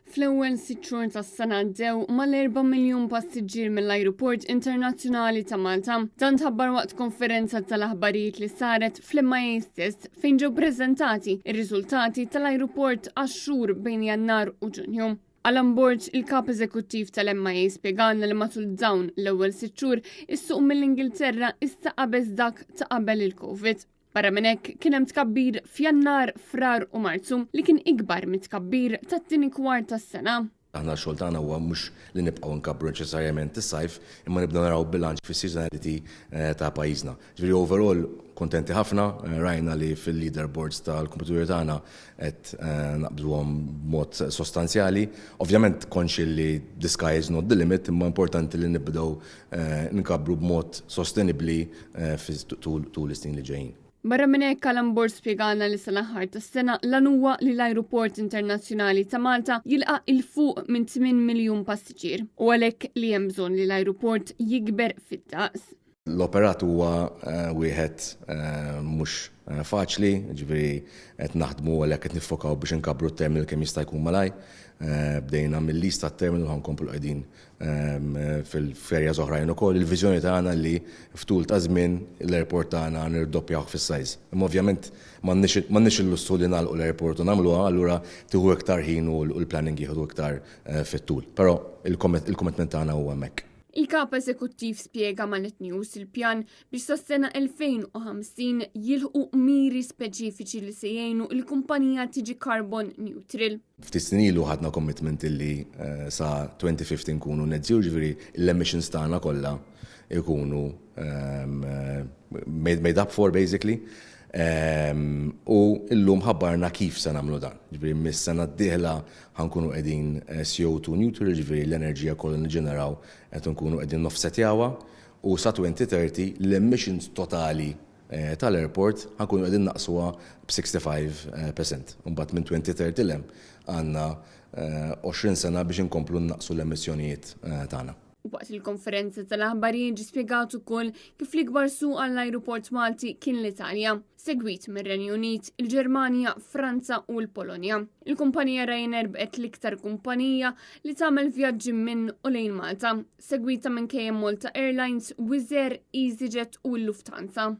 Fl-ewwel 6 xhur tas-sena ddew mal-4 miljun passiġġier mill-Ajruport Internazzjonali ta' Malta. Dan tħabbar waqt konferenza tal-aħbarijiet li saret fl-MIA stess fejn ġew preżentati ir-riżultati tal-ajruport għax-xhur bejn Jannar u Ġunju. Alan Borg, il-kap eżekuttiv tal-MIA, spjegalna li matul dawn l-ewwel 6 xhur is-suq mill-Ingilterra issa qabeż dak ta' qabel il-Covid. Barra minn hekk kien hemm tkabbir f'Jannar, Frar u Marzu li kien ikbar mit-tkabbir tat-tieni kwart tas-sena. Aħna x-xogħol tagħna huwa mhux li nibqgħu nkabbru neċessarjament is-sajf, imma nibdew naraw bilanċ fis-seasonality ta' pajjiżna. Ġifieri overall kuntenti ħafna, rajna li fil-leaderboards tal-kompetituri tagħna qed naqbduhom b'mod sostanzjali. Ovvjament konxi li the sky is not the limit, imma importanti li nibdew nkabbru b'mod sostenibbli tul is-snin li ġejjin. Barra minn hekk Alan Borg spjegana li sal-aħħar tas-sena lan huwa li l-Ajruport Internazzjonali ta' Malta jilqa' il fuq minn 8 miljun passiġġier u għalhekk li hemm bżonn li l-ajruport jikber fid-daqs. L-operat huwa wieħed mhux faċli, ġifieri qed naħdmu għalhekk qed niffokaw biex inkabbru t-terminal kemm jista' jkun malaj. Bdejna mill-list tat-terminal ħankomplu qegħdin fil-ferja oħrajn ukoll. Il-viżjoni tagħna li ftul ta' żmien l-airport tagħna nirdoppjaw fis-sajż. Imma ovvjament m'għandniex il-lussu li nagħlqu l-airport u nagħmluha, allura tieħu iktar ħin u l-planning jieħdu iktar fit-tul. Però il-commitment tagħna huwa hemmhekk. Il-kap eżekuttiv spjega ma' Net News il-pjan biex sas-sena 2050 jilħu miri speċifiċi li se jgħinu l-kumpanija tiġi carbon neutral. Ftit snin ilu ħadna commitment li sa 2050 nkunu net zero, ġifieri l-emissions tagħna kollha ikunu made up for basically. U illum ħabbarna kif se nagħmlu dan. Ġifieri mis-sena d-dieħla ħankunu qegħdin CO2 neutral, ġifieri l-enerġija kollha niġġeneraw qed nkunu qegħdin noffsetjawha u sa 2030 l-emissions totali tal-airport ħankunu qegħdin naqsuha b'65%. Imbagħad minn 2030 lem għandna 20 sena biex inkomplu naqsu l-emissjonijiet tagħna. Waqt il-konferenza tal-aħbarijiet ġie spjegat ukoll kif l-ikbar suq għall-ajruport Malti kien l-Italja, segwit mir-Renju Unit, il-Ġermanja, Franza u l-Polonja. Il-kumpanija Ryanair bqgħet l-iktar kumpanija li tagħmel vjaġġi minn u lejn Malta, segwita minn KM Malta Airlines, Wizz Air, EasyJet u l-Lufthansa.